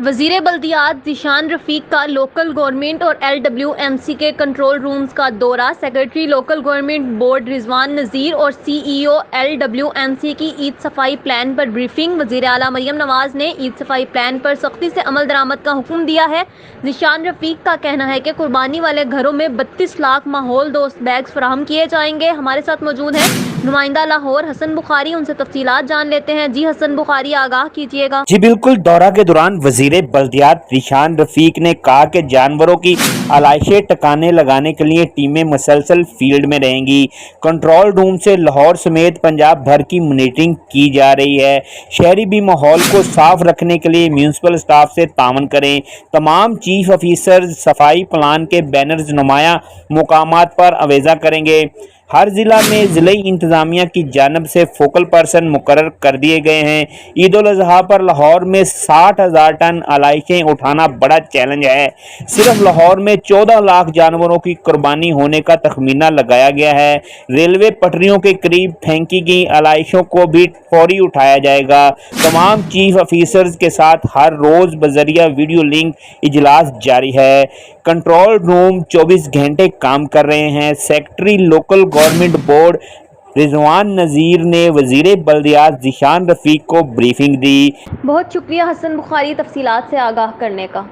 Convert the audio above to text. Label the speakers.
Speaker 1: وزیر بلدیات ذیشان رفیق کا local government اور LWMC کے کنٹرول رومز کا دورہ۔ سیکرٹری لوکل گورنمنٹ بورڈ رضوان نذیر اور CEO LWMC کی عید صفائی پلان پر بریفنگ۔ وزیر اعلیٰ مریم نواز نے عید صفائی پلان پر سختی سے عمل درآمد کا حکم دیا ہے۔ ذیشان رفیق کا کہنا ہے کہ قربانی والے گھروں میں 32 لاکھ ماحول دوست بیگز فراہم کیے جائیں گے۔ ہمارے ساتھ موجود ہیں نمائندہ لاہور حسن بخاری، ان سے تفصیلات جان لیتے ہیں۔ جی حسن بخاری، آگاہ کیجیے گا۔
Speaker 2: جی بالکل، دورہ کے دوران وزیر بلدیات ذیشان رفیق نے کہا کہ جانوروں کی علائشیں ٹکانے لگانے کے لیے ٹیمیں مسلسل فیلڈ میں رہیں گی۔ کنٹرول روم سے لاہور سمیت پنجاب بھر کی مانیٹرنگ کی جا رہی ہے۔ شہری بھی ماحول کو صاف رکھنے کے لیے میونسپل اسٹاف سے تعاون کریں۔ تمام چیف آفیسرز صفائی پلان کے بینرز نمایاں مقامات پر آویزاں کریں گے۔ ہر ضلع میں ضلعی انتظامیہ کی جانب سے فوکل پرسن مقرر کر دیے گئے ہیں۔ عید الاضحیٰ پر لاہور میں 60,000 ٹن علائشیں اٹھانا بڑا چیلنج ہے۔ صرف لاہور میں 14 لاکھ جانوروں کی قربانی ہونے کا تخمینہ لگایا گیا ہے۔ ریلوے پٹریوں کے قریب پھینکی گئی علائشوں کو بھی فوری اٹھایا جائے گا۔ تمام چیف آفیسرز کے ساتھ ہر روز بذریعہ ویڈیو لنک اجلاس جاری ہے۔ کنٹرول روم 24 گھنٹے کام کر رہے ہیں۔ سیکرٹری لوکل گورنمنٹ بورڈ رضوان نذیر نے وزیر بلدیات ذیشان رفیق کو بریفنگ دی۔
Speaker 1: بہت شکریہ حسن بخاری، تفصیلات سے آگاہ کرنے کا۔